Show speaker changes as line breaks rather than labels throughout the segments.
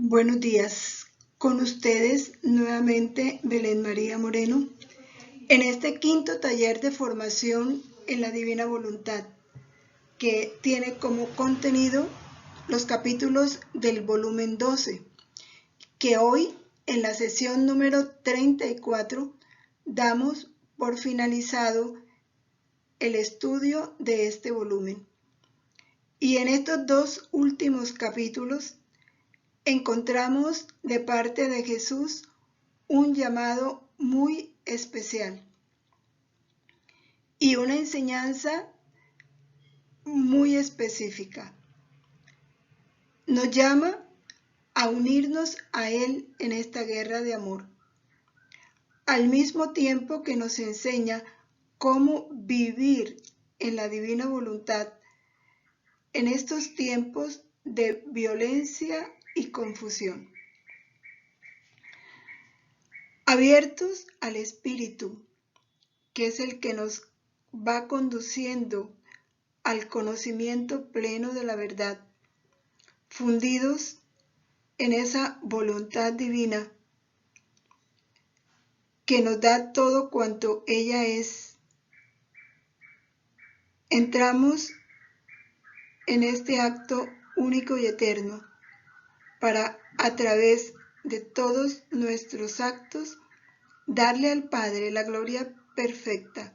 Buenos días, con ustedes nuevamente Belén María Moreno en este quinto taller de formación en la Divina Voluntad, que tiene como contenido los capítulos del volumen 12, que hoy en la sesión número 34 damos por finalizado el estudio de este volumen. Y en estos dos últimos capítulos encontramos de parte de Jesús un llamado muy especial y una enseñanza muy específica. Nos llama a unirnos a Él en esta guerra de amor, al mismo tiempo que nos enseña cómo vivir en la divina voluntad en estos tiempos de violencia y confusión. Abiertos al Espíritu, que es el que nos va conduciendo al conocimiento pleno de la verdad, fundidos en esa voluntad divina que nos da todo cuanto ella es. Entramos en este acto único y eterno para, a través de todos nuestros actos, darle al Padre la gloria perfecta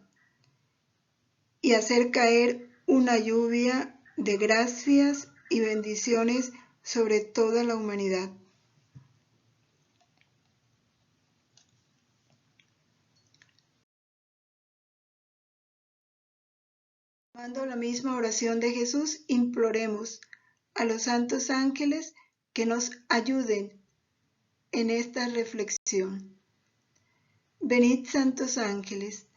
y hacer caer una lluvia de gracias y bendiciones sobre toda la humanidad. Tomando la misma oración de Jesús, imploremos a los santos ángeles que nos ayuden en esta reflexión. Venid, santos ángeles,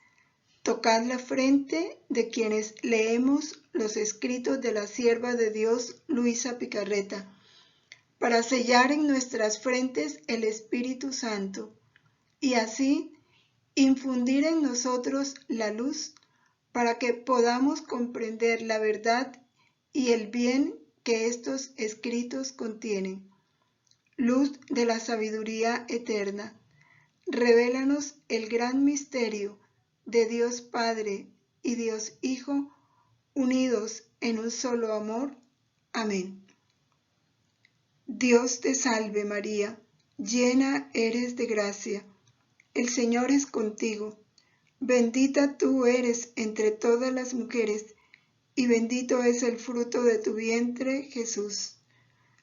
tocad la frente de quienes leemos los escritos de la sierva de Dios Luisa Picarreta, para sellar en nuestras frentes el Espíritu Santo y así infundir en nosotros la luz para que podamos comprender la verdad y el bien que estos escritos contienen. Luz de la sabiduría eterna, revélanos el gran misterio de Dios Padre y Dios Hijo, unidos en un solo amor. Amén. Dios te salve María, llena eres de gracia, el Señor es contigo. Bendita tú eres entre todas las mujeres, y bendito es el fruto de tu vientre, Jesús.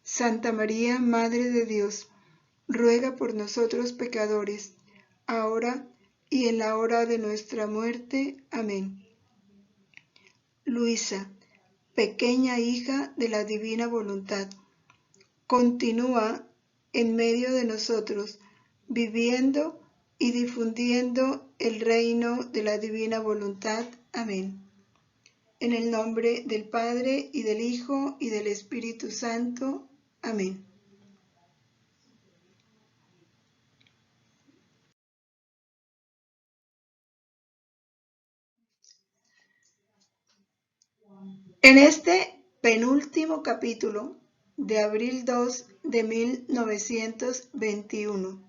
Santa María, Madre de Dios, ruega por nosotros pecadores, ahora y en la hora de nuestra muerte. Amén. Luisa, pequeña hija de la divina voluntad, continúa en medio de nosotros, viviendo y difundiendo el reino de la divina voluntad. Amén. En el nombre del Padre, y del Hijo, y del Espíritu Santo. Amén. En este penúltimo capítulo de abril 2 de 1921,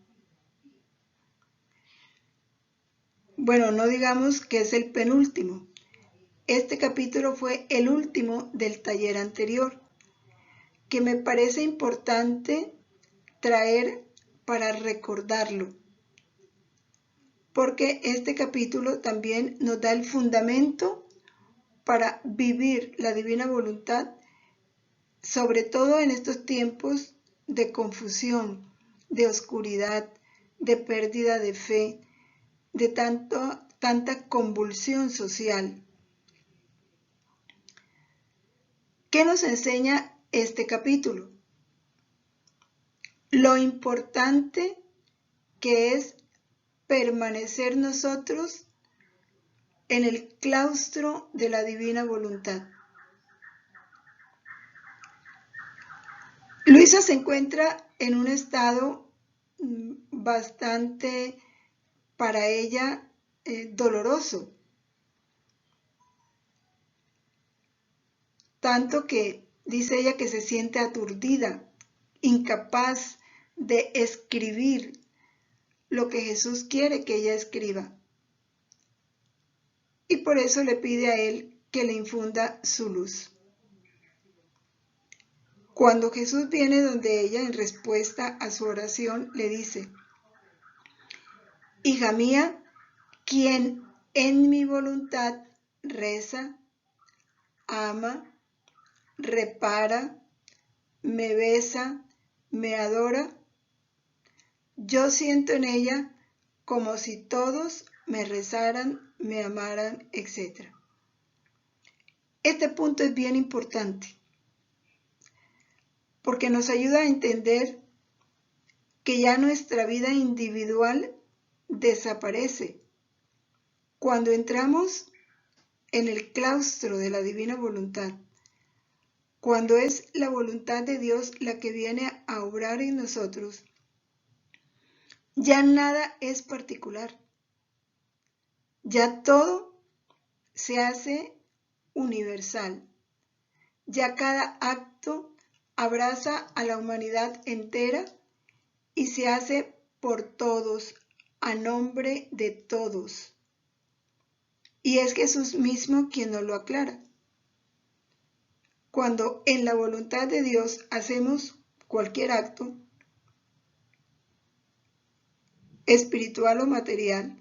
bueno, no digamos que es el penúltimo. Este capítulo fue el último del taller anterior, que me parece importante traer para recordarlo, porque este capítulo también nos da el fundamento para vivir la divina voluntad, sobre todo en estos tiempos de confusión, de oscuridad, de pérdida de fe, de tanta convulsión social. ¿Qué nos enseña este capítulo? Lo importante que es permanecer nosotros en el claustro de la divina voluntad. Luisa se encuentra en un estado bastante, para ella, doloroso, tanto que dice ella que se siente aturdida, incapaz de escribir lo que Jesús quiere que ella escriba. Y por eso le pide a él que le infunda su luz. Cuando Jesús viene donde ella en respuesta a su oración, le dice: hija mía, quien en mi voluntad reza, ama, repara, me besa, me adora, yo siento en ella como si todos me rezaran, me amaran, etc. Este punto es bien importante porque nos ayuda a entender que ya nuestra vida individual desaparece cuando entramos en el claustro de la divina voluntad, cuando es la voluntad de Dios la que viene a obrar en nosotros. Ya nada es particular, ya todo se hace universal, ya cada acto abraza a la humanidad entera y se hace por todos, a nombre de todos. Y es Jesús mismo quien nos lo aclara. Cuando en la voluntad de Dios hacemos cualquier acto, espiritual o material,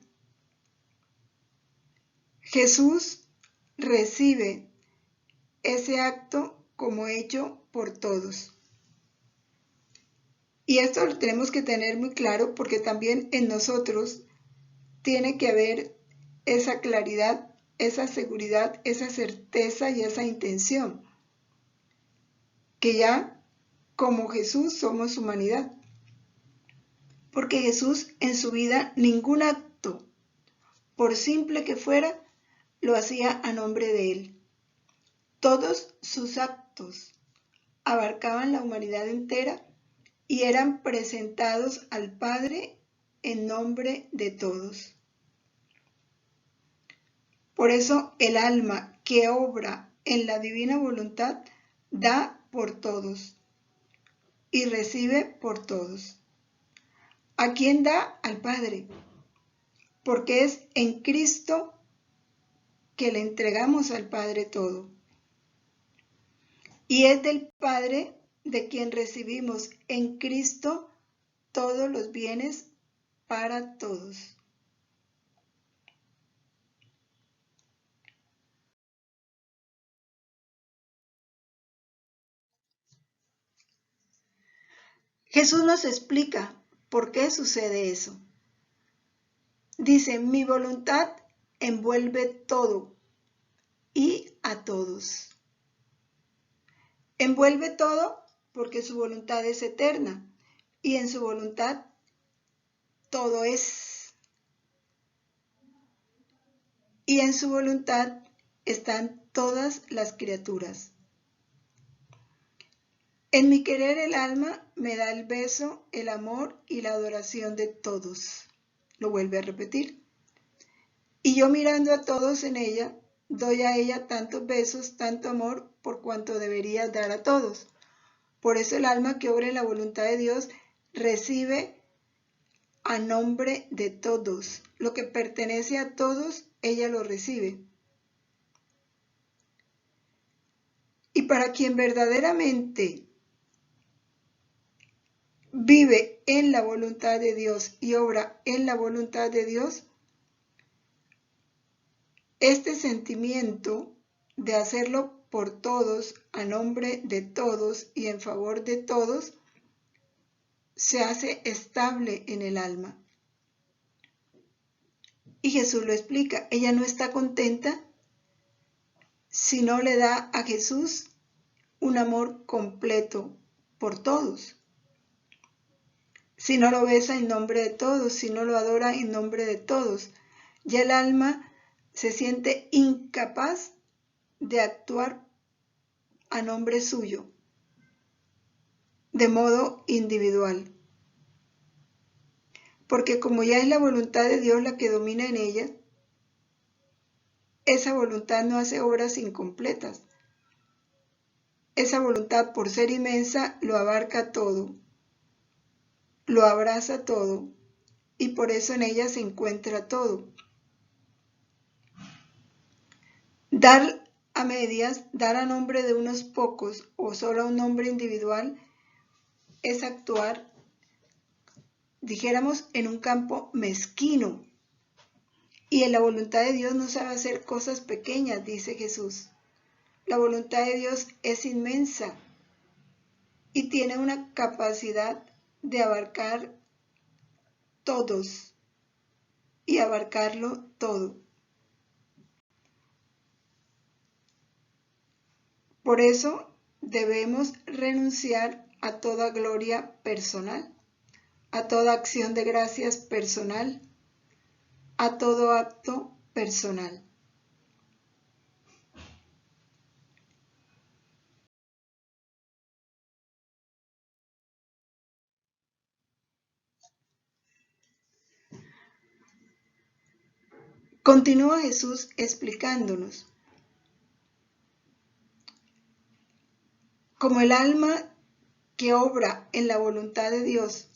Jesús recibe ese acto como hecho por todos. Y esto lo tenemos que tener muy claro porque también en nosotros tiene que haber esa claridad, esa seguridad, esa certeza y esa intención. Que ya como Jesús somos humanidad. Porque Jesús en su vida ningún acto, por simple que fuera, lo hacía a nombre de él. Todos sus actos abarcaban la humanidad entera y eran presentados al Padre en nombre de todos. Por eso el alma que obra en la divina voluntad da por todos y recibe por todos. ¿A quién da? Al Padre, porque es en Cristo que le entregamos al Padre todo. Y es del Padre de quien recibimos en Cristo todos los bienes para todos. Jesús nos explica por qué sucede eso. Dice, mi voluntad envuelve todo y a todos. Envuelve todo porque su voluntad es eterna y en su voluntad todo es. Y en su voluntad están todas las criaturas. En mi querer el alma me da el beso, el amor y la adoración de todos. Lo vuelve a repetir. Y yo mirando a todos en ella, doy a ella tantos besos, tanto amor, por cuanto debería dar a todos. Por eso el alma que obra en la voluntad de Dios recibe a nombre de todos. Lo que pertenece a todos, ella lo recibe. Y para quien verdaderamente vive en la voluntad de Dios y obra en la voluntad de Dios, este sentimiento de hacerlo por todos, a nombre de todos y en favor de todos, se hace estable en el alma. Y Jesús lo explica, ella no está contenta si no le da a Jesús un amor completo por todos. Si no lo besa en nombre de todos, si no lo adora en nombre de todos, ya el alma se siente incapaz de actuar a nombre suyo, de modo individual. Porque como ya es la voluntad de Dios la que domina en ella, esa voluntad no hace obras incompletas. esa voluntad, por ser inmensa, lo abarca todo, lo abraza todo, y por eso en ella se encuentra todo. Dar a medias, dar a nombre de unos pocos o solo a un nombre individual, es actuar, dijéramos, en un campo mezquino. Y en la voluntad de Dios no sabe hacer cosas pequeñas, dice Jesús. La voluntad de Dios es inmensa y tiene una capacidad de abarcar todos y abarcarlo todo. Por eso debemos renunciar a toda gloria personal, a toda acción de gracias personal, a todo acto personal. Continúa Jesús explicándonos. Como el alma que obra en la voluntad de Dios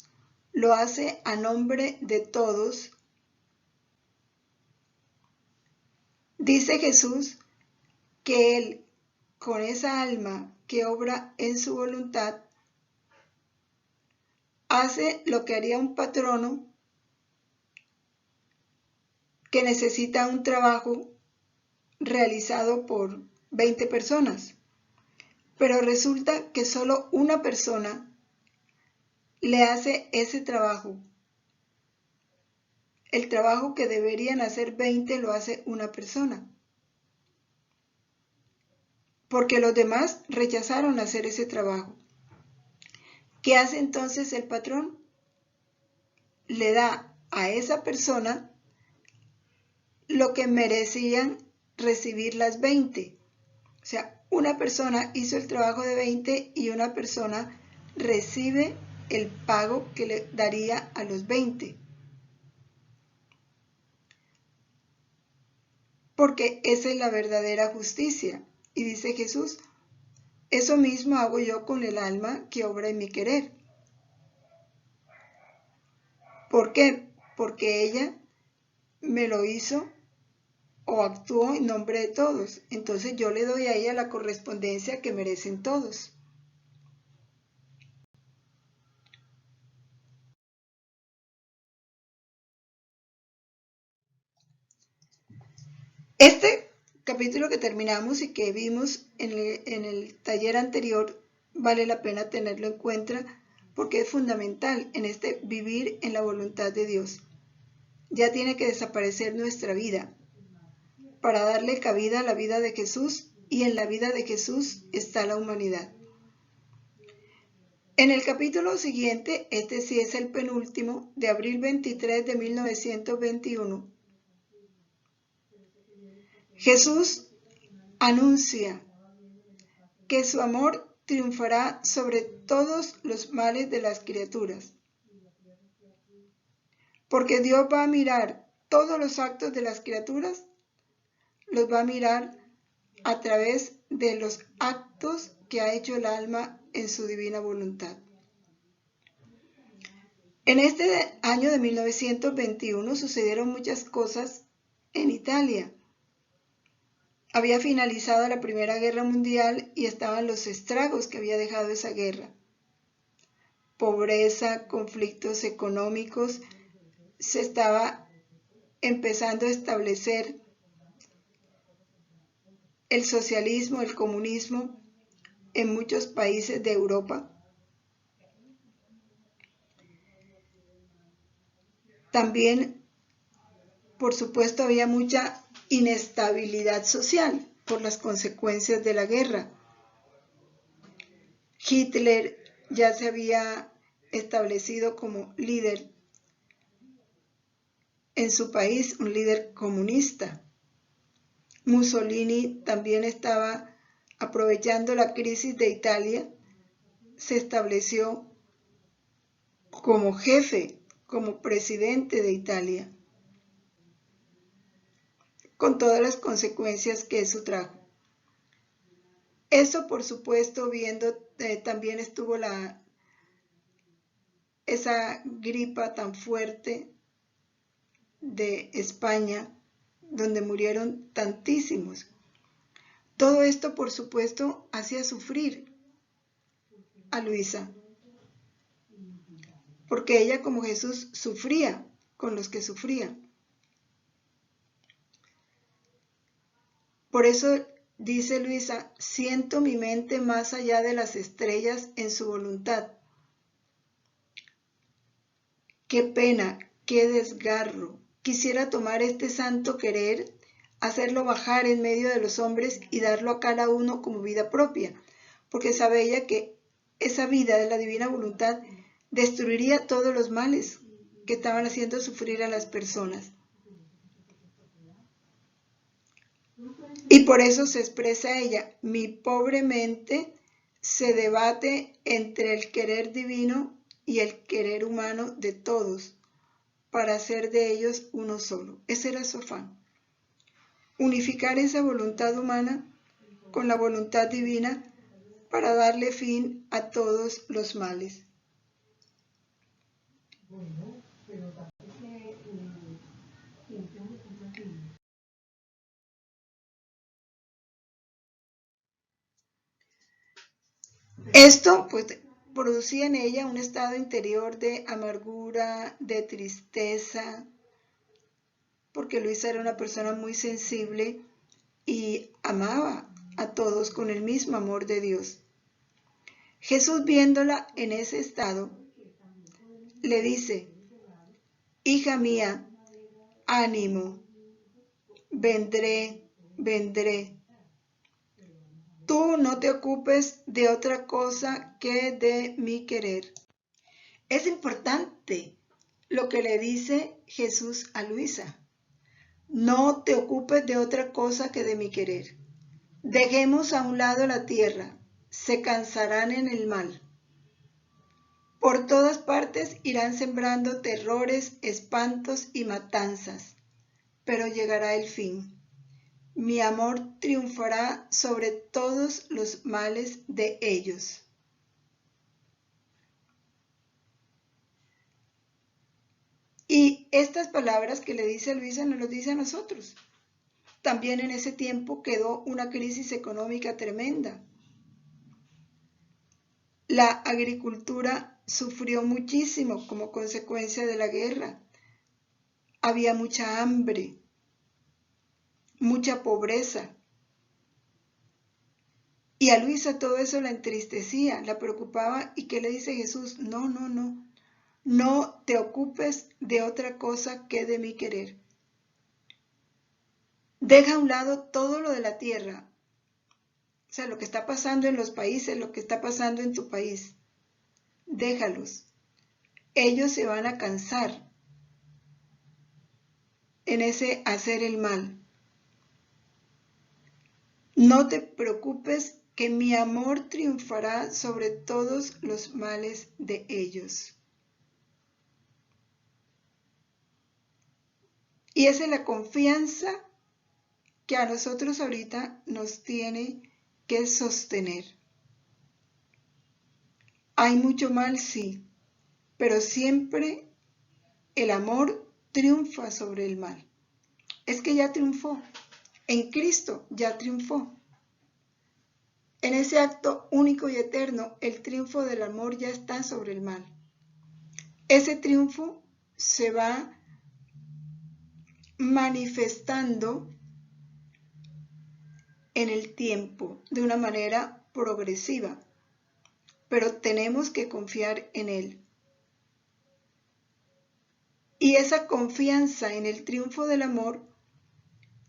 lo hace a nombre de todos, dice Jesús que Él, con esa alma que obra en su voluntad, hace lo que haría un patrono que necesita un trabajo realizado por 20 personas. Pero resulta que solo una persona le hace ese trabajo. El trabajo que deberían hacer 20 lo hace una persona. Porque los demás rechazaron hacer ese trabajo. ¿Qué hace entonces el patrón? Le da a esa persona lo que merecían recibir las 20. O sea, una persona hizo el trabajo de 20 y una persona recibe el pago que le daría a los 20. Porque esa es la verdadera justicia. Y dice Jesús, eso mismo hago yo con el alma que obra en mi querer. ¿Por qué? Porque ella me lo hizo o actuó en nombre de todos. Entonces yo le doy a ella la correspondencia que merecen todos. Este capítulo que terminamos y que vimos en el taller anterior vale la pena tenerlo en cuenta porque es fundamental en este vivir en la voluntad de Dios. Ya tiene que desaparecer nuestra vida para darle cabida a la vida de Jesús, y en la vida de Jesús está la humanidad. En el capítulo siguiente, este sí es el penúltimo, de abril 23 de 1921, Jesús anuncia que su amor triunfará sobre todos los males de las criaturas, porque Dios va a mirar todos los actos de las criaturas, los va a mirar a través de los actos que ha hecho el alma en su divina voluntad. En este año de 1921 sucedieron muchas cosas en Italia. Había finalizado la Primera Guerra Mundial y estaban los estragos que había dejado esa guerra. Pobreza, conflictos económicos, se estaba empezando a establecer el socialismo, el comunismo en muchos países de Europa. También, por supuesto, había mucha inestabilidad social por las consecuencias de la guerra. Hitler ya se había establecido como líder en su país, un líder comunista. Mussolini también estaba aprovechando la crisis de Italia, se estableció como jefe, como presidente de Italia, con todas las consecuencias que eso trajo. Eso, por supuesto, viendo, también estuvo esa gripa tan fuerte de España, donde murieron tantísimos. Todo esto, por supuesto, hacía sufrir a Luisa, porque ella, como Jesús, sufría con los que sufrían. Por eso dice Luisa: siento mi mente más allá de las estrellas en su voluntad. Qué pena, qué desgarro. Quisiera tomar este santo querer, hacerlo bajar en medio de los hombres y darlo a cada uno como vida propia, porque sabe ella que esa vida de la divina voluntad destruiría todos los males que estaban haciendo sufrir a las personas. Y por eso se expresa ella: mi pobre mente se debate entre el querer divino y el querer humano de todos, para hacer de ellos uno solo. Ese era su afán. Unificar esa voluntad humana con la voluntad divina para darle fin a todos los males. Esto, pues, producía en ella un estado interior de amargura, de tristeza, porque Luisa era una persona muy sensible y amaba a todos con el mismo amor de Dios. Jesús, viéndola en ese estado, le dice: hija mía, ánimo, vendré, vendré. Tú no te ocupes de otra cosa que de mi querer. Es importante lo que le dice Jesús a Luisa: no te ocupes de otra cosa que de mi querer. Dejemos a un lado la tierra, se cansarán en el mal. Por todas partes irán sembrando terrores, espantos y matanzas, pero llegará el fin. Mi amor triunfará sobre todos los males de ellos. Y estas palabras que le dice a Luisa nos las dice a nosotros. También en ese tiempo quedó una crisis económica tremenda. La agricultura sufrió muchísimo como consecuencia de la guerra. Había mucha hambre, mucha pobreza. Y a Luisa todo eso la entristecía, la preocupaba. ¿Y qué le dice Jesús? No, no, no. No te ocupes de otra cosa que de mi querer. Deja a un lado todo lo de la tierra. O sea, lo que está pasando en los países, lo que está pasando en tu país. Déjalos. Ellos se van a cansar en ese hacer el mal. No te preocupes, que mi amor triunfará sobre todos los males de ellos. Y esa es la confianza que a nosotros ahorita nos tiene que sostener. Hay mucho mal, sí, pero siempre el amor triunfa sobre el mal. Es que ya triunfó. En Cristo ya triunfó. En ese acto único y eterno, el triunfo del amor ya está sobre el mal. Ese triunfo se va manifestando en el tiempo de una manera progresiva, pero tenemos que confiar en él. Y esa confianza en el triunfo del amor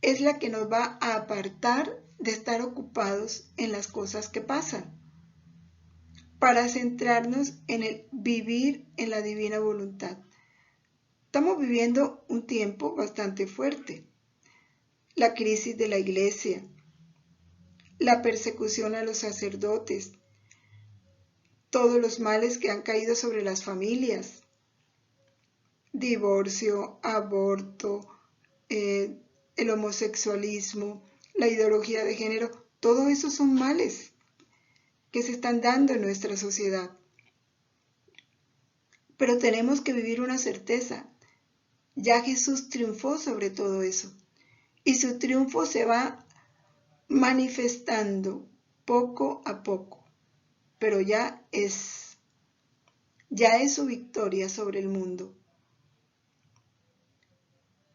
es la que nos va a apartar de estar ocupados en las cosas que pasan, para centrarnos en el vivir en la divina voluntad. Estamos viviendo un tiempo bastante fuerte. La crisis de la iglesia, la persecución a los sacerdotes, todos los males que han caído sobre las familias, divorcio, aborto, el homosexualismo, la ideología de género, todo eso son males que se están dando en nuestra sociedad. Pero tenemos que vivir una certeza. Ya Jesús triunfó sobre todo eso. Y su triunfo se va manifestando poco a poco. Pero ya es su victoria sobre el mundo.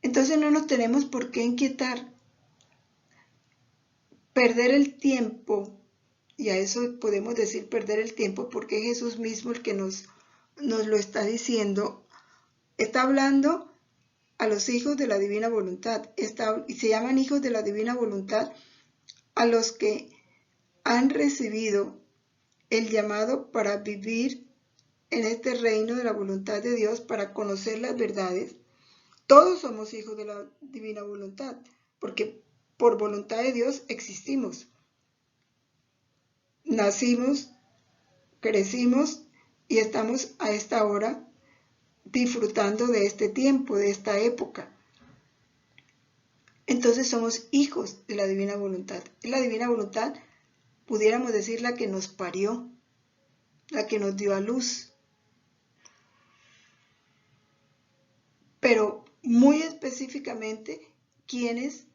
Entonces no nos tenemos por qué inquietar, perder el tiempo, y a eso podemos decir perder el tiempo porque es Jesús mismo el que nos lo está diciendo. Está hablando a los hijos de la divina voluntad, y se llaman hijos de la divina voluntad a los que han recibido el llamado para vivir en este reino de la voluntad de Dios, para conocer las verdades. Todos somos hijos de la divina voluntad, porque por voluntad de Dios existimos. Nacimos, crecimos y estamos a esta hora disfrutando de este tiempo, de esta época. Entonces somos hijos de la divina voluntad. Es la divina voluntad, pudiéramos decir, la que nos parió, la que nos dio a luz. Pero muy específicamente, quienes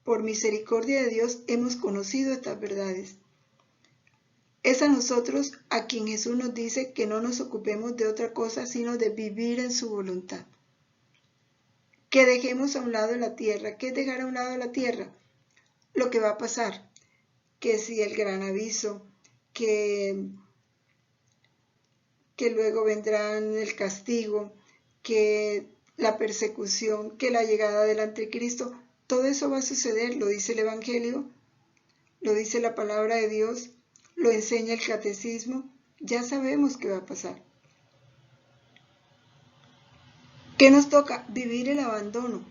por misericordia de Dios hemos conocido estas verdades. Es a nosotros a quien Jesús nos dice que no nos ocupemos de otra cosa sino de vivir en su voluntad. Que dejemos a un lado la tierra. ¿Qué es dejar a un lado la tierra? Lo que va a pasar. Que si el gran aviso, que luego vendrán el castigo, que la persecución, que la llegada del anticristo, todo eso va a suceder, lo dice el Evangelio, lo dice la palabra de Dios, lo enseña el catecismo, ya sabemos qué va a pasar. ¿Qué nos toca? Vivir el abandono.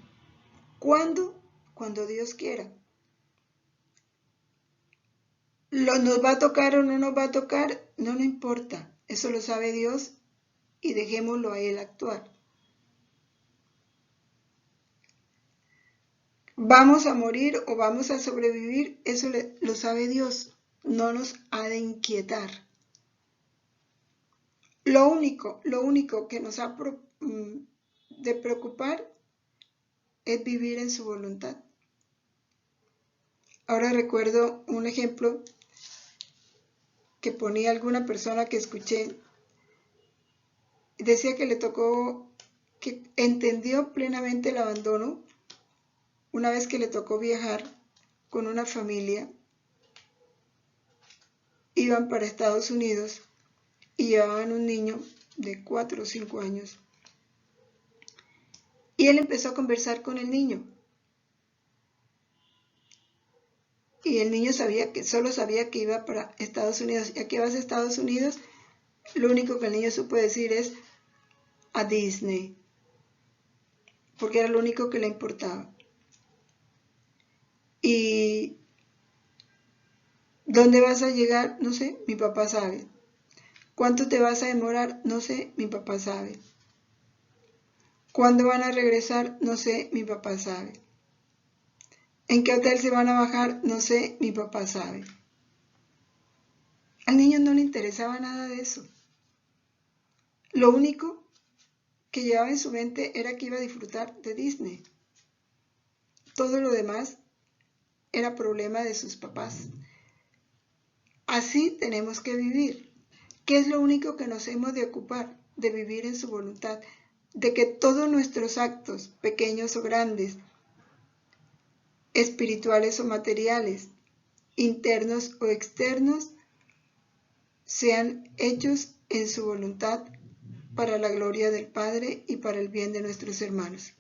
¿Cuándo? Cuando Dios quiera. ¿Nos va a tocar o no nos va a tocar? No importa, eso lo sabe Dios y dejémoslo a Él actuar. ¿Vamos a morir o vamos a sobrevivir? Eso lo sabe Dios, no nos ha de inquietar. Lo único que nos ha de preocupar es vivir en su voluntad. Ahora recuerdo un ejemplo que ponía alguna persona que escuché. Decía que le tocó, que entendió plenamente el abandono una vez que le tocó viajar con una familia. Iban para Estados Unidos y llevaban un niño de 4 o 5 años. Y él empezó a conversar con el niño. Y el niño solo sabía que iba para Estados Unidos. ¿Y a qué vas a Estados Unidos? Lo único que el niño supo decir es a Disney, porque era lo único que le importaba. ¿Y dónde vas a llegar? No sé, mi papá sabe. ¿Cuánto te vas a demorar? No sé, mi papá sabe. ¿Cuándo van a regresar? No sé, mi papá sabe. ¿En qué hotel se van a bajar? No sé, mi papá sabe. Al niño no le interesaba nada de eso. Lo único que llevaba en su mente era que iba a disfrutar de Disney. Todo lo demás era problema de sus papás. Así tenemos que vivir. ¿Qué es lo único que nos hemos de ocupar? De vivir en su voluntad. De que todos nuestros actos, pequeños o grandes, espirituales o materiales, internos o externos, sean hechos en su voluntad para la gloria del Padre y para el bien de nuestros hermanos.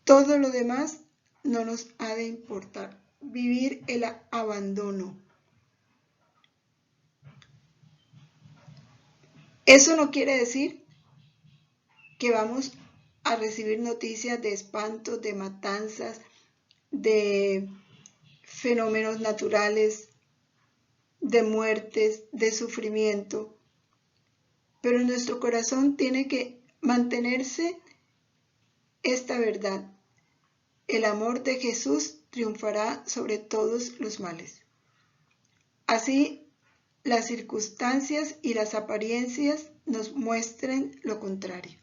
Todo lo demás no nos ha de importar. Vivir el abandono. Eso no quiere decir que vamos a recibir noticias de espantos, de matanzas, de fenómenos naturales, de muertes, de sufrimiento. Pero en nuestro corazón tiene que mantenerse esta verdad. El amor de Jesús triunfará sobre todos los males. así las circunstancias y las apariencias nos muestren lo contrario.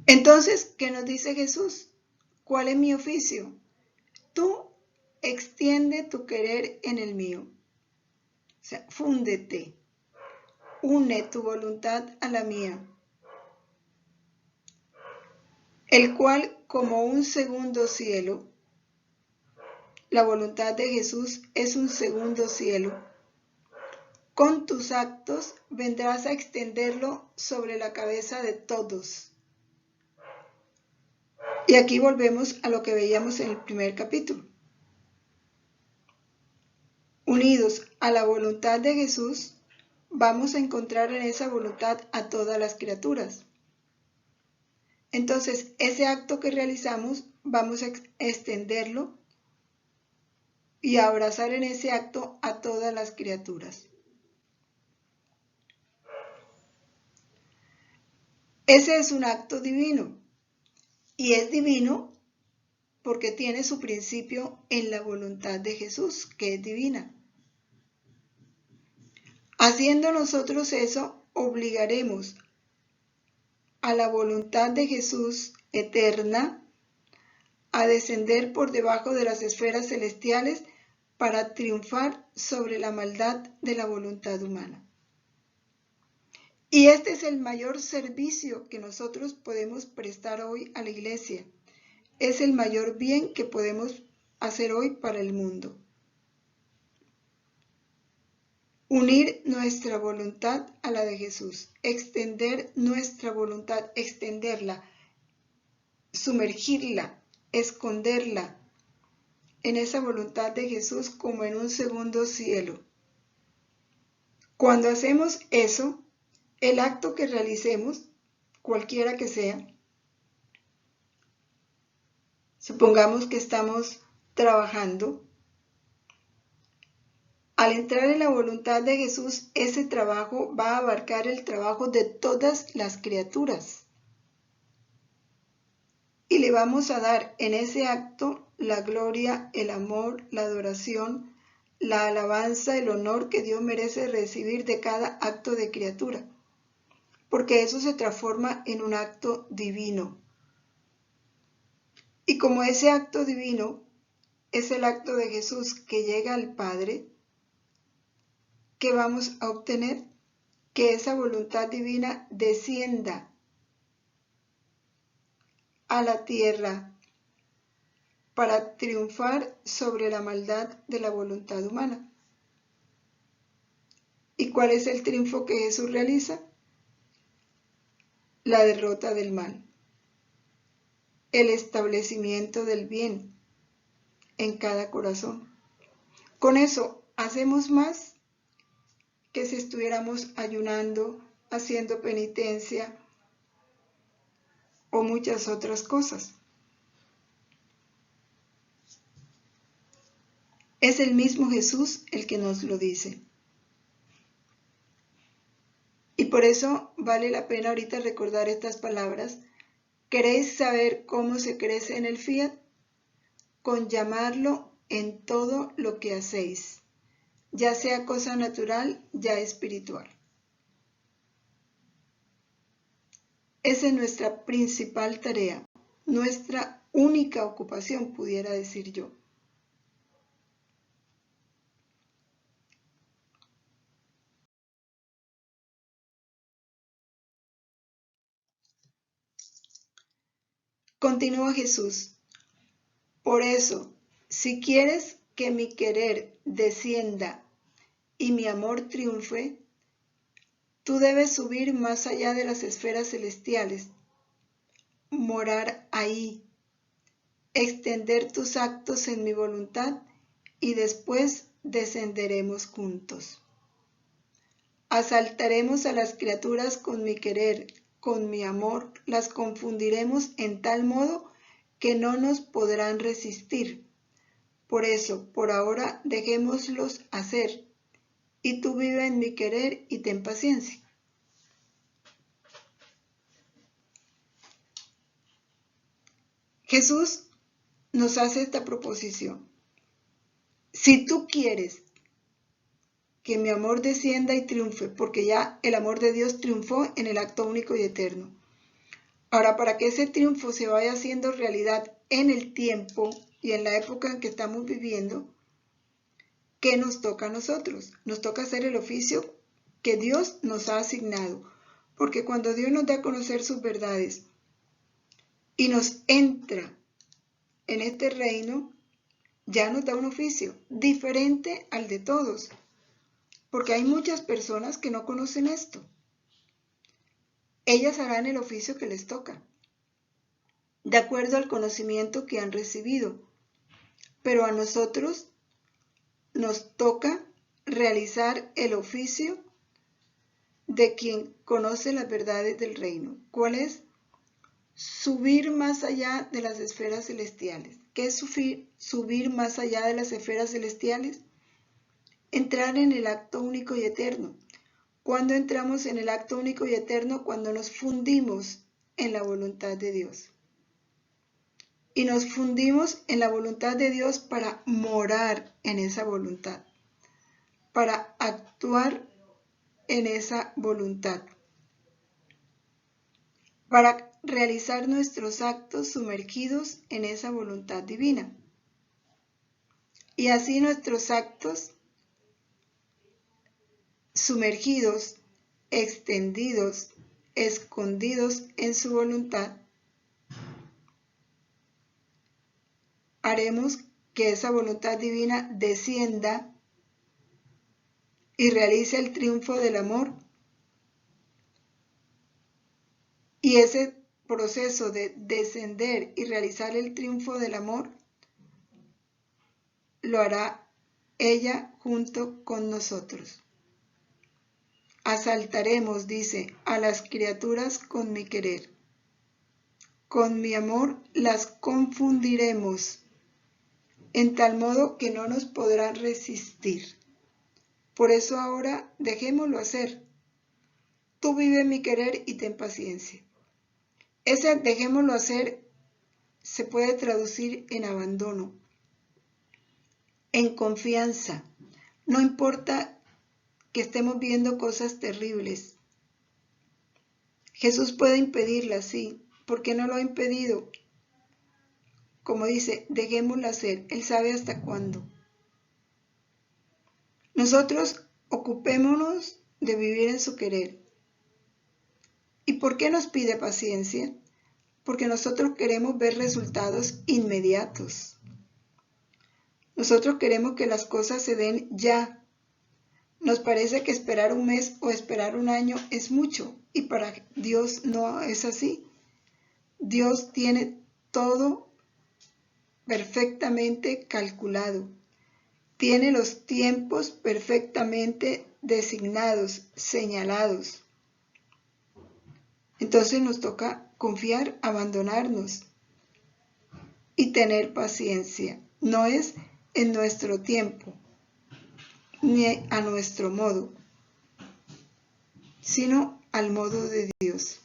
Entonces, ¿qué nos dice Jesús? ¿Cuál es mi oficio? Tú extiende tu querer en el mío. O sea, fúndete, une tu voluntad a la mía, el cual como un segundo cielo, la voluntad de Jesús es un segundo cielo. Con tus actos vendrás a extenderlo sobre la cabeza de todos. Y aquí volvemos a lo que veíamos en el primer capítulo. Unidos a la voluntad de Jesús, vamos a encontrar en esa voluntad a todas las criaturas. Entonces, ese acto que realizamos, vamos a extenderlo y a abrazar en ese acto a todas las criaturas. Ese es un acto divino, y es divino porque tiene su principio en la voluntad de Jesús, que es divina. Haciendo nosotros eso, obligaremos a la voluntad de Jesús eterna a descender por debajo de las esferas celestiales para triunfar sobre la maldad de la voluntad humana. Y este es el mayor servicio que nosotros podemos prestar hoy a la Iglesia. Es el mayor bien que podemos hacer hoy para el mundo. Unir nuestra voluntad a la de Jesús, extender nuestra voluntad, extenderla, sumergirla, esconderla en esa voluntad de Jesús como en un segundo cielo. Cuando hacemos eso, el acto que realicemos, cualquiera que sea, supongamos que estamos trabajando, al entrar en la voluntad de Jesús, ese trabajo va a abarcar el trabajo de todas las criaturas. Y le vamos a dar en ese acto la gloria, el amor, la adoración, la alabanza, el honor que Dios merece recibir de cada acto de criatura. Porque eso se transforma en un acto divino. Y como ese acto divino es el acto de Jesús que llega al Padre, ¿qué vamos a obtener? Que esa voluntad divina descienda a la tierra para triunfar sobre la maldad de la voluntad humana. ¿Y cuál es el triunfo que Jesús realiza? La derrota del mal, el establecimiento del bien en cada corazón. Con eso hacemos más que si estuviéramos ayunando, haciendo penitencia o muchas otras cosas. Es el mismo Jesús el que nos lo dice. Y por eso vale la pena ahorita recordar estas palabras. ¿Queréis saber cómo se crece en el fiat? Con llamarlo en todo lo que hacéis, ya sea cosa natural, ya espiritual. Esa es nuestra principal tarea, nuestra única ocupación, pudiera decir yo. Continúa Jesús. Por eso, si quieres que mi querer descienda y mi amor triunfe, tú debes subir más allá de las esferas celestiales, morar ahí, extender tus actos en mi voluntad y después descenderemos juntos. Asaltaremos a las criaturas con mi querer, con mi amor, las confundiremos en tal modo que no nos podrán resistir. Por eso, por ahora, dejémoslos hacer y tú vive en mi querer y ten paciencia. Jesús nos hace esta proposición. Si tú quieres que mi amor descienda y triunfe, porque ya el amor de Dios triunfó en el acto único y eterno. Ahora, para que ese triunfo se vaya haciendo realidad en el tiempo y en la época en que estamos viviendo, ¿qué nos toca a nosotros? Nos toca hacer el oficio que Dios nos ha asignado, porque cuando Dios nos da a conocer sus verdades y nos entra en este reino, ya nos da un oficio diferente al de todos, porque hay muchas personas que no conocen esto. Ellas harán el oficio que les toca, de acuerdo al conocimiento que han recibido, pero a nosotros nos toca realizar el oficio de quien conoce las verdades del reino. ¿Cuál es? Subir más allá de las esferas celestiales. ¿Qué es subir más allá de las esferas celestiales? Entrar en el acto único y eterno. ¿Cuándo entramos en el acto único y eterno? Cuando nos fundimos en la voluntad de Dios. Y nos fundimos en la voluntad de Dios para morar en esa voluntad, para actuar en esa voluntad, para realizar nuestros actos sumergidos en esa voluntad divina. Y así nuestros actos sumergidos, extendidos, escondidos en su voluntad, haremos que esa voluntad divina descienda y realice el triunfo del amor. Y ese proceso de descender y realizar el triunfo del amor lo hará ella junto con nosotros. Asaltaremos, dice, a las criaturas con mi querer. Con mi amor las confundiremos, en tal modo que no nos podrán resistir. Por eso ahora dejémoslo hacer. Tú vive en mi querer y ten paciencia. Ese dejémoslo hacer se puede traducir en abandono, en confianza. No importa que estemos viendo cosas terribles. Jesús puede impedirlas, sí. ¿Por qué no lo ha impedido? Como dice, dejémoslo hacer. Él sabe hasta cuándo. Nosotros ocupémonos de vivir en su querer. ¿Y por qué nos pide paciencia? Porque nosotros queremos ver resultados inmediatos. Nosotros queremos que las cosas se den ya. Nos parece que esperar un mes o esperar un año es mucho, y para Dios no es así. Dios tiene todo perfectamente calculado. Tiene los tiempos perfectamente designados, señalados. Entonces nos toca confiar, abandonarnos y tener paciencia. No es en nuestro tiempo, ni a nuestro modo, sino al modo de Dios.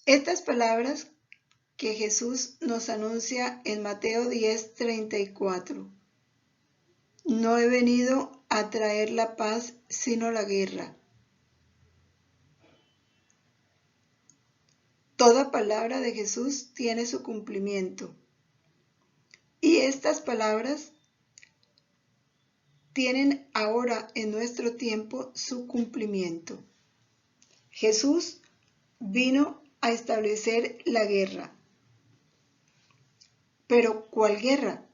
Estas palabras que Jesús nos anuncia en Mateo 10:34. No he venido a traer la paz, sino la guerra. Toda palabra de Jesús tiene su cumplimiento. Y estas palabras tienen ahora en nuestro tiempo su cumplimiento. Jesús vino a establecer la guerra. Pero ¿cuál guerra?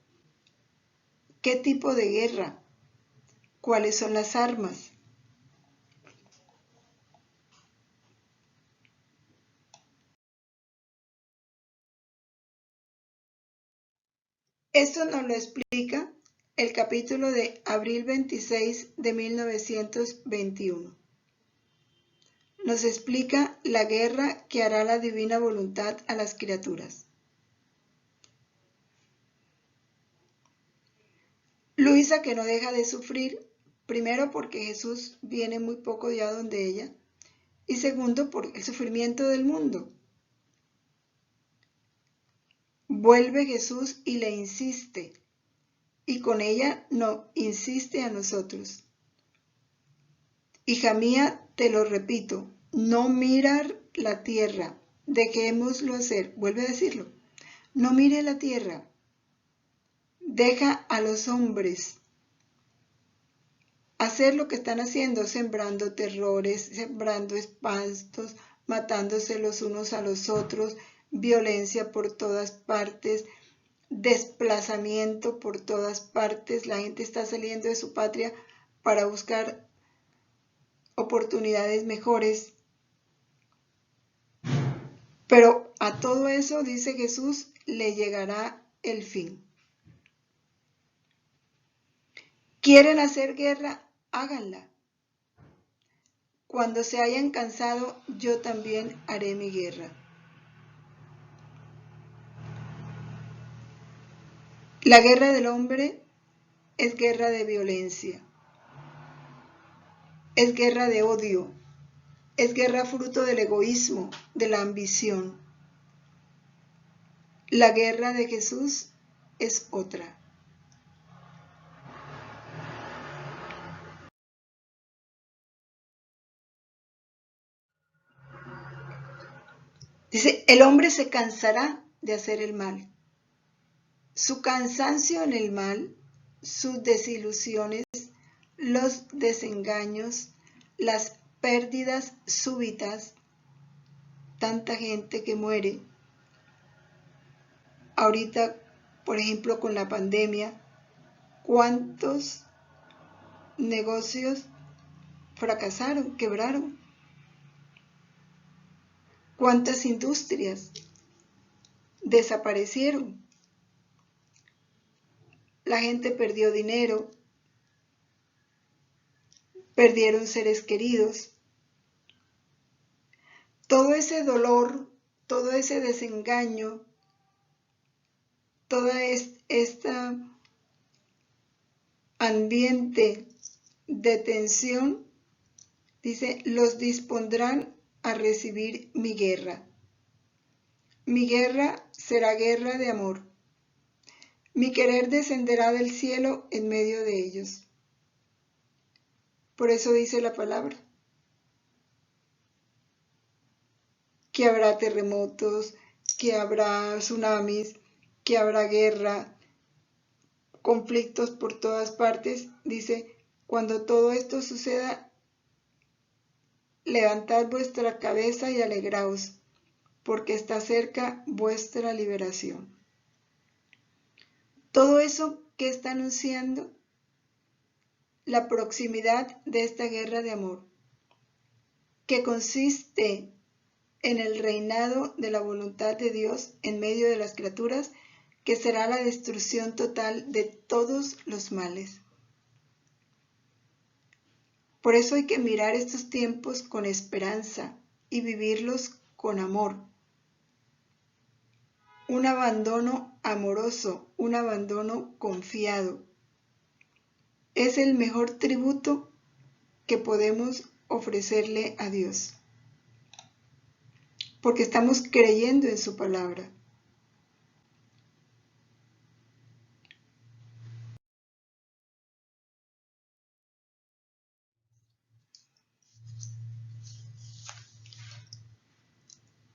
¿Qué tipo de guerra? ¿Cuáles son las armas? Esto nos lo explica el capítulo de abril 26 de 1921. nos explica la guerra que hará la divina voluntad a las criaturas. Luisa, que no deja de sufrir, primero porque Jesús viene muy poco ya donde ella, y segundo por el sufrimiento del mundo. Vuelve Jesús y le insiste, y con ella no insiste a nosotros. Hija mía, te lo repito, no mirar la tierra, dejémoslo hacer, vuelve a decirlo, no mire la tierra, deja a los hombres hacer lo que están haciendo, sembrando terrores, sembrando espantos, matándose los unos a los otros, violencia por todas partes, desplazamiento por todas partes. La gente está saliendo de su patria para buscar oportunidades mejores. Pero a todo eso, dice Jesús, le llegará el fin. ¿Quieren hacer guerra? Háganla. Cuando se hayan cansado, yo también haré mi guerra. La guerra del hombre es guerra de violencia, es guerra de odio, es guerra fruto del egoísmo, de la ambición. La guerra de Jesús es otra. Dice, el hombre se cansará de hacer el mal. Su cansancio en el mal, sus desilusiones, los desengaños, las pérdidas súbitas, tanta gente que muere. Ahorita, por ejemplo, con la pandemia, ¿cuántos negocios fracasaron, quebraron? ¿Cuántas industrias desaparecieron? La gente perdió dinero, perdieron seres queridos. Todo ese dolor, todo ese desengaño, toda esta ambiente de tensión, dice, los dispondrán a recibir mi guerra. Mi guerra será guerra de amor. Mi querer descenderá del cielo en medio de ellos. Por eso dice la palabra, que habrá terremotos, que habrá tsunamis, que habrá guerra, conflictos por todas partes. Dice, cuando todo esto suceda, levantad vuestra cabeza y alegraos, porque está cerca vuestra liberación. Todo eso que está anunciando la proximidad de esta guerra de amor, que consiste en el reinado de la voluntad de Dios en medio de las criaturas, que será la destrucción total de todos los males. Por eso hay que mirar estos tiempos con esperanza y vivirlos con amor. Un abandono amoroso, un abandono confiado. Es el mejor tributo que podemos ofrecerle a Dios, porque estamos creyendo en su palabra.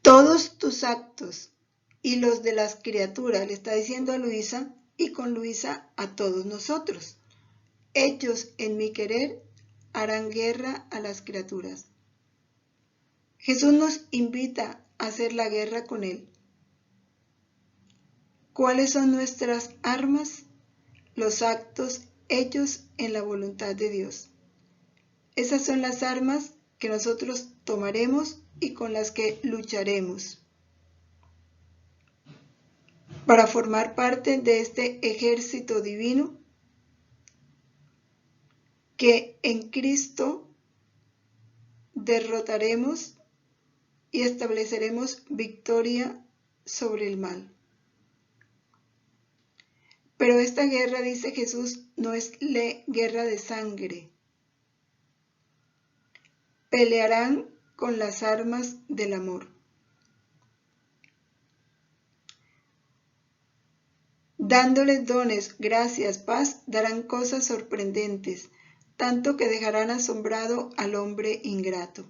Todos tus actos y los de las criaturas, le está diciendo a Luisa, y con Luisa a todos nosotros, hechos en mi querer harán guerra a las criaturas. Jesús nos invita a hacer la guerra con Él. ¿Cuáles son nuestras armas? Los actos hechos en la voluntad de Dios. Esas son las armas que nosotros tomaremos y con las que lucharemos para formar parte de este ejército divino que en Cristo derrotaremos y estableceremos victoria sobre el mal. Pero esta guerra, dice Jesús, no es guerra de sangre. Pelearán con las armas del amor. Dándoles dones, gracias, paz, darán cosas sorprendentes, tanto que dejarán asombrado al hombre ingrato.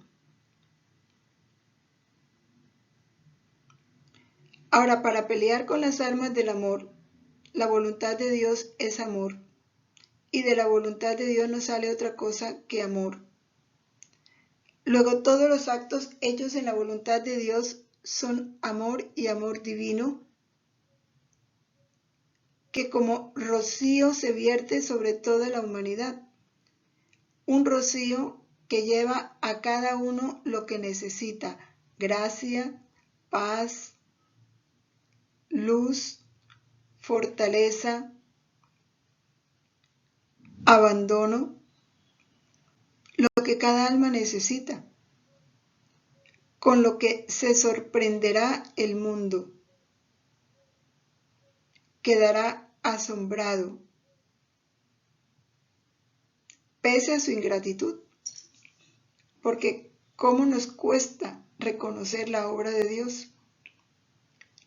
Ahora, para pelear con las armas del amor, la voluntad de Dios es amor, y de la voluntad de Dios no sale otra cosa que amor. Luego, todos los actos hechos en la voluntad de Dios son amor y amor divino, que como rocío se vierte sobre toda la humanidad. Un rocío que lleva a cada uno lo que necesita: gracia, paz, luz, fortaleza, abandono, lo que cada alma necesita, con lo que se sorprenderá el mundo, quedará asombrado, pese a su ingratitud, porque ¿cómo nos cuesta reconocer la obra de Dios?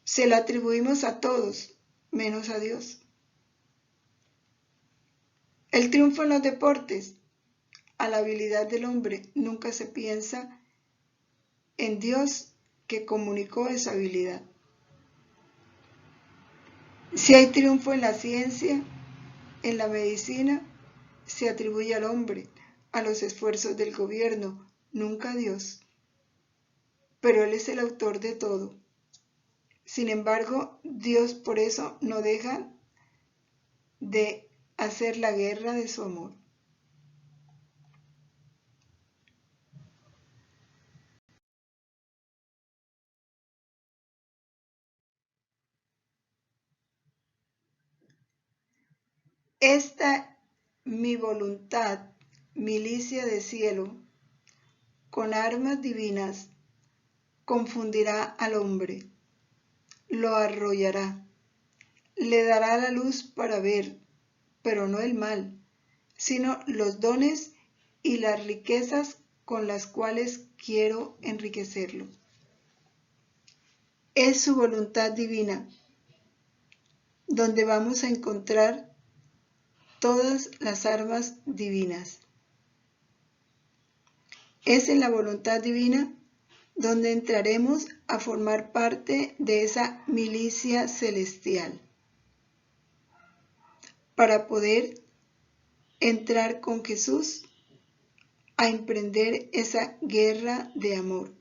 Se la atribuimos a todos, menos a Dios. El triunfo en los deportes, a la habilidad del hombre, nunca se piensa en Dios que comunicó esa habilidad. Si hay triunfo en la ciencia, en la medicina, se atribuye al hombre, a los esfuerzos del gobierno, nunca a Dios. Pero Él es el autor de todo. Sin embargo, Dios por eso no deja de hacer la guerra de su amor. Esta mi voluntad, milicia de cielo, con armas divinas, confundirá al hombre, lo arrollará, le dará la luz para ver, pero no el mal, sino los dones y las riquezas con las cuales quiero enriquecerlo. Es su voluntad divina, donde vamos a encontrar todas las armas divinas. Es en la voluntad divina donde entraremos a formar parte de esa milicia celestial, para poder entrar con Jesús a emprender esa guerra de amor.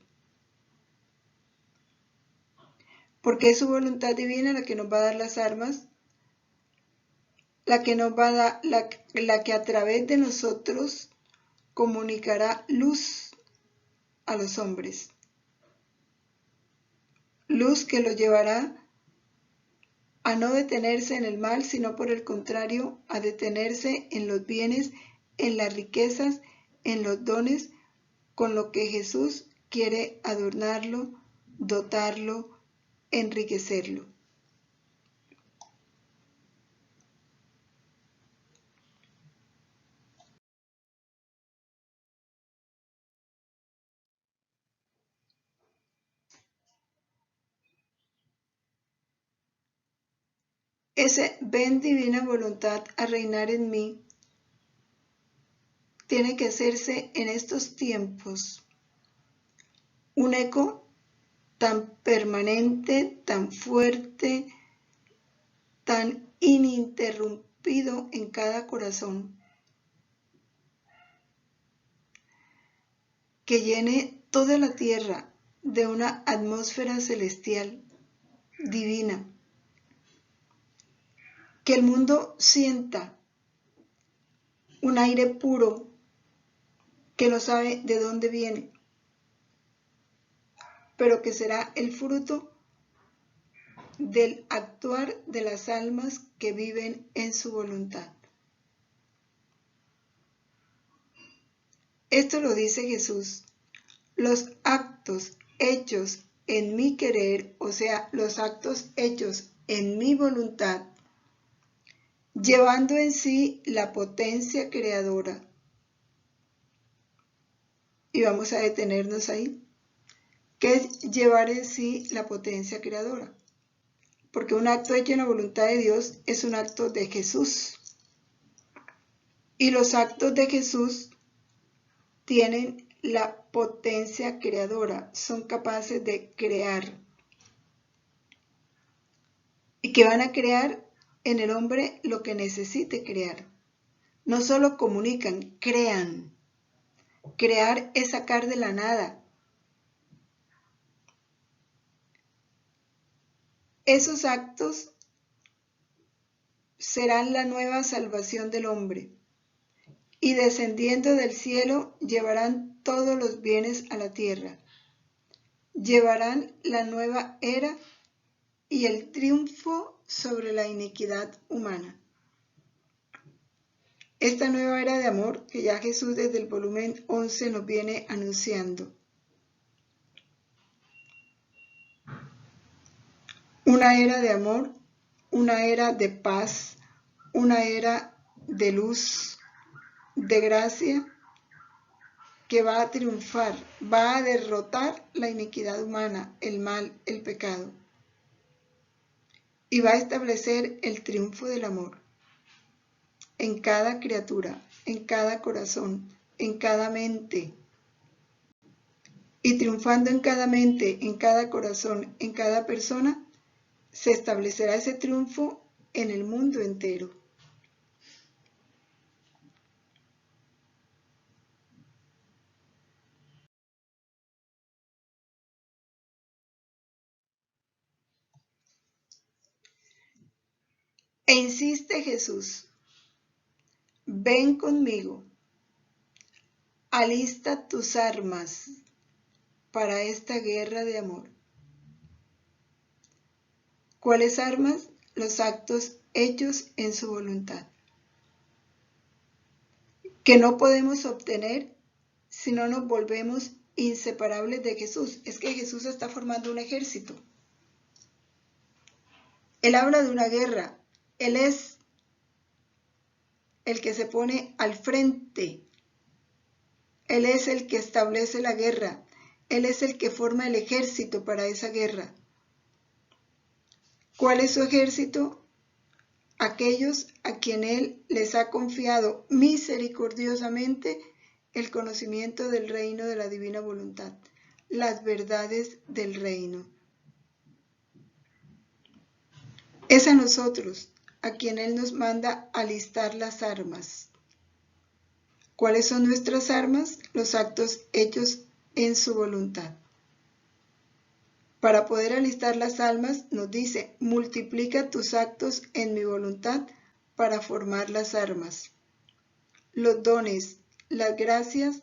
Porque es su voluntad divina la que nos va a dar las armas, la que nos va a dar, la que a través de nosotros comunicará luz a los hombres. Luz que los llevará a no detenerse en el mal, sino por el contrario, a detenerse en los bienes, en las riquezas, en los dones, con lo que Jesús quiere adornarlo, dotarlo, enriquecerlo. Ese ven divina voluntad a reinar en mí tiene que hacerse en estos tiempos un eco tan permanente, tan fuerte, tan ininterrumpido en cada corazón, que llene toda la tierra de una atmósfera celestial, divina, que el mundo sienta un aire puro que no sabe de dónde viene, pero que será el fruto del actuar de las almas que viven en su voluntad. Esto lo dice Jesús los actos hechos en mi querer, o sea, los actos hechos en mi voluntad, llevando en sí la potencia creadora. Y vamos a detenernos ahí. ¿Qué es llevar en sí la potencia creadora? Porque un acto hecho en la voluntad de Dios es un acto de Jesús. Y los actos de Jesús tienen la potencia creadora, son capaces de crear. Y que van a crear en el hombre lo que necesite crear. No solo comunican, crean. Crear es sacar de la nada. Esos actos serán la nueva salvación del hombre. Y descendiendo del cielo llevarán todos los bienes a la tierra. Llevarán la nueva era y el triunfo sobre la iniquidad humana. Esta nueva era de amor que ya Jesús desde el volumen 11 nos viene anunciando. Una era de amor, una era de paz, una era de luz, de gracia, que va a triunfar, va a derrotar la iniquidad humana, el mal, el pecado. Y va a establecer el triunfo del amor en cada criatura, en cada corazón, en cada mente. Y triunfando en cada mente, en cada corazón, en cada persona, se establecerá ese triunfo en el mundo entero. E insiste Jesús, ven conmigo, alista tus armas para esta guerra de amor. ¿Cuáles armas? Los actos hechos en su voluntad, que no podemos obtener si no nos volvemos inseparables de Jesús. Es que Jesús está formando un ejército. Él habla de una guerra. Él es el que se pone al frente. Él es el que establece la guerra. Él es el que forma el ejército para esa guerra. ¿Cuál es su ejército? Aquellos a quien Él les ha confiado misericordiosamente el conocimiento del reino de la divina voluntad, las verdades del reino. Es a nosotros a quien Él nos manda alistar las armas. ¿Cuáles son nuestras armas? Los actos hechos en su voluntad. Para poder alistar las almas, nos dice, multiplica tus actos en mi voluntad para formar las armas. Los dones, las gracias,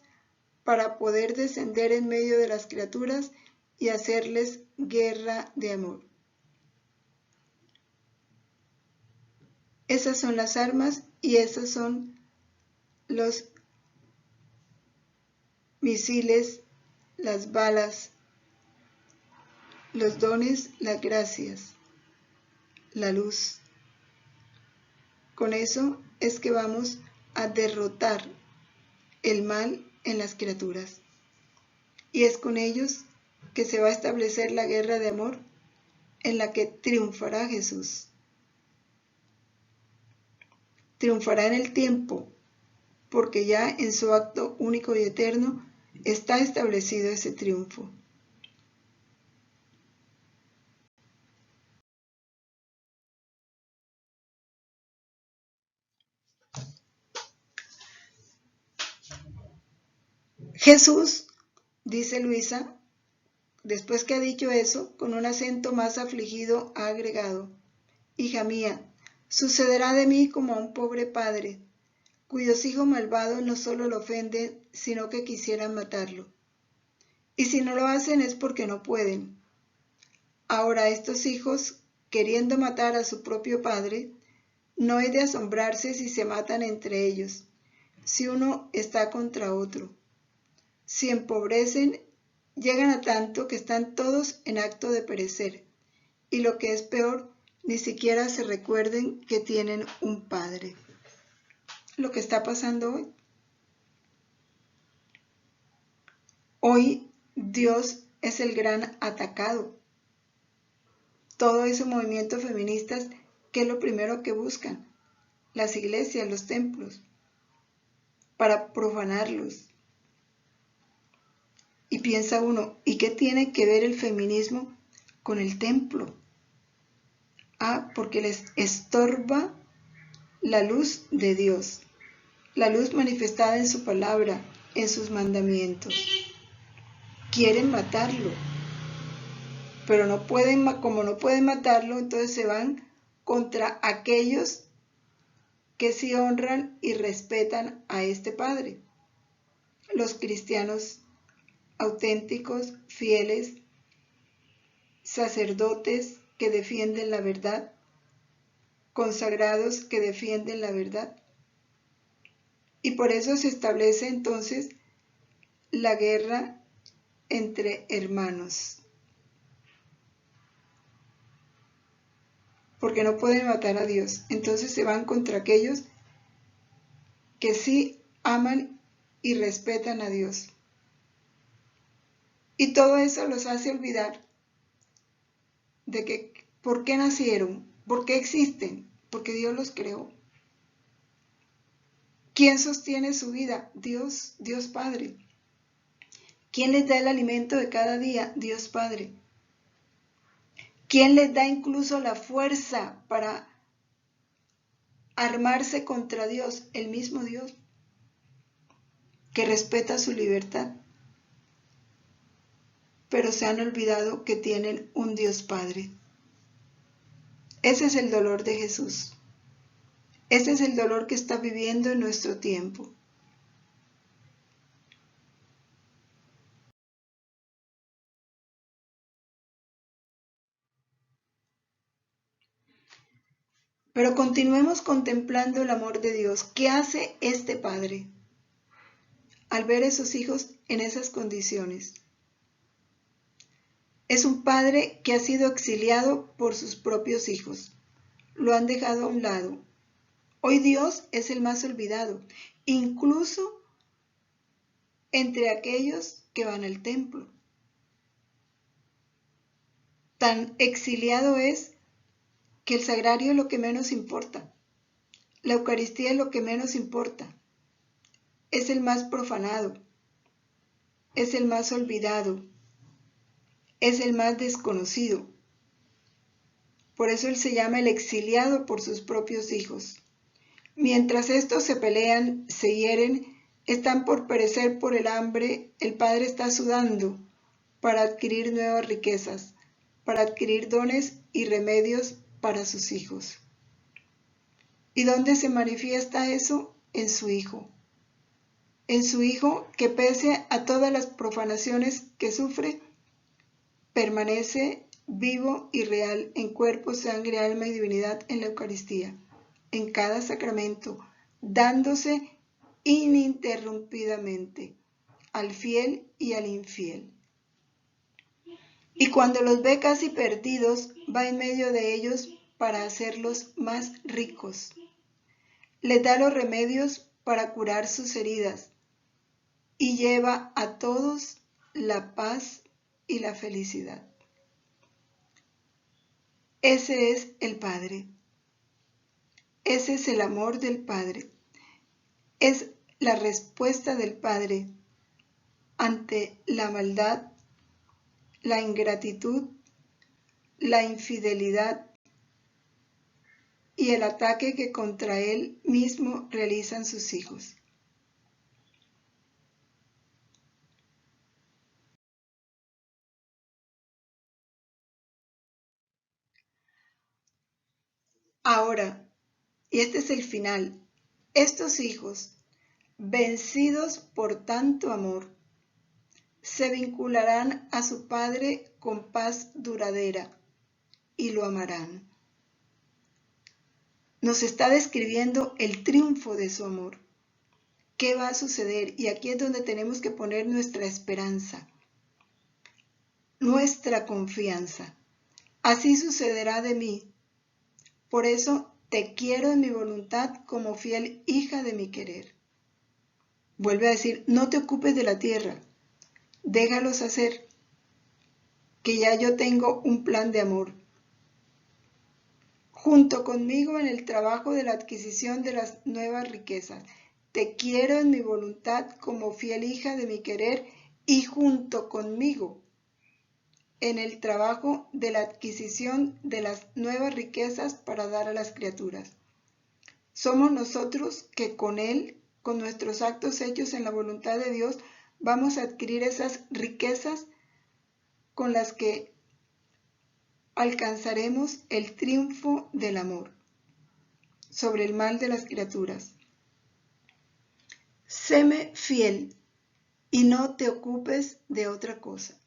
para poder descender en medio de las criaturas y hacerles guerra de amor. Esas son las armas y esos son los misiles, las balas, los dones, las gracias, la luz. Con eso es que vamos a derrotar el mal en las criaturas. Y es con ellos que se va a establecer la guerra de amor en la que triunfará Jesús. Triunfará en el tiempo, porque ya en su acto único y eterno está establecido ese triunfo. Jesús, dice Luisa, después que ha dicho eso, con un acento más afligido ha agregado, hija mía, sucederá de mí como a un pobre padre, cuyos hijos malvados no solo lo ofenden, sino que quisieran matarlo. Y si no lo hacen es porque no pueden. Ahora estos hijos, queriendo matar a su propio padre, no es de asombrarse si se matan entre ellos, si uno está contra otro. Si empobrecen Llegan a tanto que están todos en acto de perecer, y lo que es peor, ni siquiera se recuerden que tienen un padre. Lo que está pasando hoy. Hoy Dios es el gran atacado. Todo ese movimiento feministas, ¿qué es lo primero que buscan? Las iglesias, los templos, para profanarlos. Y piensa uno, ¿y qué tiene que ver el feminismo con el templo? Porque les estorba la luz de Dios, la luz manifestada en su palabra, en sus mandamientos. Quieren matarlo, pero no pueden, como no pueden matarlo, entonces se van contra aquellos que sí honran y respetan a este Padre. Los cristianos auténticos, fieles, sacerdotes que defienden la verdad, consagrados que defienden la verdad. Y por eso se establece entonces la guerra entre hermanos. Porque no pueden matar a Dios. Entonces se van contra aquellos que sí aman y respetan a Dios. Y todo eso los hace olvidar de que por qué nacieron, por qué existen, porque Dios los creó. ¿Quién sostiene su vida? Dios, Dios Padre. ¿Quién les da el alimento de cada día? Dios Padre. ¿Quién les da incluso la fuerza para armarse contra Dios? El mismo Dios, que respeta su libertad. Pero se han olvidado que tienen un Dios Padre. Ese es el dolor de Jesús. Ese es el dolor que está viviendo en nuestro tiempo. Pero continuemos contemplando el amor de Dios. ¿Qué hace este Padre al ver a sus hijos en esas condiciones? Es un padre que ha sido exiliado por sus propios hijos. Lo han dejado a un lado. Hoy Dios es el más olvidado, incluso entre aquellos que van al templo. Tan exiliado es que el sagrario es lo que menos importa. La Eucaristía es lo que menos importa. Es el más profanado. Es el más olvidado. Es el más desconocido. Por eso él se llama el exiliado por sus propios hijos. Mientras estos se pelean, se hieren, están por perecer por el hambre, el Padre está sudando para adquirir nuevas riquezas, para adquirir dones y remedios para sus hijos. ¿Y dónde se manifiesta eso? En su Hijo. En su Hijo que pese a todas las profanaciones que sufre, permanece vivo y real en cuerpo, sangre, alma y divinidad en la Eucaristía, en cada sacramento, dándose ininterrumpidamente al fiel y al infiel. Y cuando los ve casi perdidos, va en medio de ellos para hacerlos más ricos. Les da los remedios para curar sus heridas y lleva a todos la paz y la felicidad. Ese es el Padre. Ese es el amor del Padre. Es la respuesta del Padre ante la maldad, la ingratitud, la infidelidad y el ataque que contra él mismo realizan sus hijos. Ahora, y este es el final, estos hijos, vencidos por tanto amor, se vincularán a su Padre con paz duradera y lo amarán. Nos está describiendo el triunfo de su amor. ¿Qué va a suceder? Y aquí es donde tenemos que poner nuestra esperanza. nuestra confianza. Así sucederá de mí. Por eso te quiero en mi voluntad como fiel hija de mi querer. Vuelve a decir, no te ocupes de la tierra, déjalos hacer, que ya yo tengo un plan de amor. Junto conmigo en el trabajo de la adquisición de las nuevas riquezas. Te quiero en mi voluntad como fiel hija de mi querer y junto conmigo en el trabajo de la adquisición de las nuevas riquezas para dar a las criaturas. Somos nosotros que con Él, con nuestros actos hechos en la voluntad de Dios, vamos a adquirir esas riquezas con las que alcanzaremos el triunfo del amor sobre el mal de las criaturas. Séme fiel y no te ocupes de otra cosa.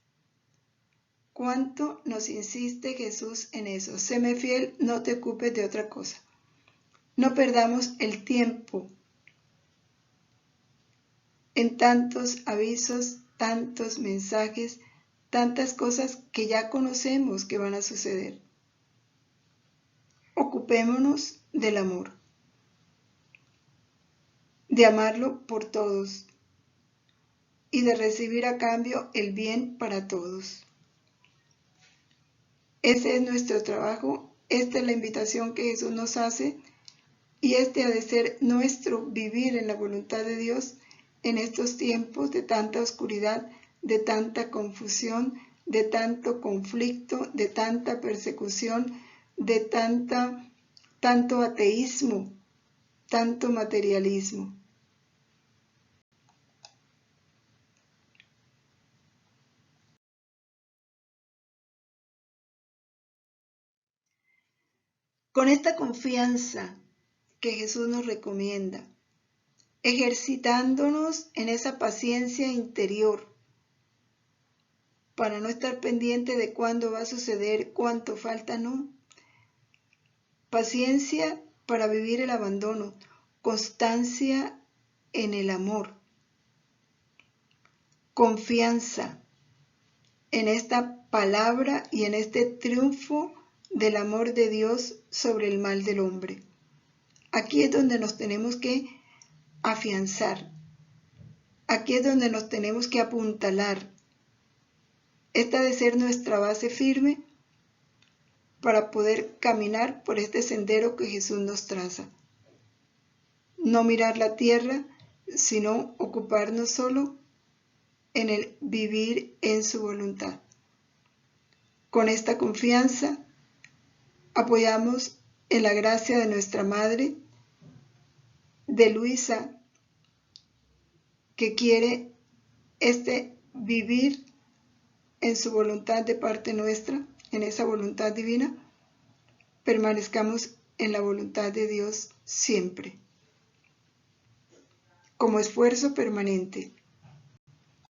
¿Cuánto nos insiste Jesús en eso? Séme fiel, no te ocupes de otra cosa. No perdamos el tiempo en tantos avisos, tantos mensajes, tantas cosas que ya conocemos que van a suceder. Ocupémonos del amor, de amarlo por todos y de recibir a cambio el bien para todos. Ese es nuestro trabajo, esta es la invitación que Jesús nos hace y este ha de ser nuestro vivir en la voluntad de Dios en estos tiempos de tanta oscuridad, de tanta confusión, de tanto conflicto, de tanta persecución, de tanto ateísmo, tanto materialismo. Con esta confianza que Jesús nos recomienda, ejercitándonos en esa paciencia interior para no estar pendiente de cuándo va a suceder, cuánto falta, no. Paciencia para vivir el abandono, constancia en el amor, confianza en esta palabra y en este triunfo del amor de Dios sobre el mal del hombre. Aquí es donde nos tenemos que afianzar, aquí es donde nos tenemos que apuntalar. Esta ha de ser nuestra base firme para poder caminar por este sendero que Jesús nos traza. No mirar la tierra, sino ocuparnos solo en el vivir en su voluntad. Con esta confianza, apoyamos en la gracia de nuestra Madre, de Luisa, que quiere este vivir en su voluntad de parte nuestra, en esa voluntad divina. Permanezcamos en la voluntad de Dios siempre, como esfuerzo permanente.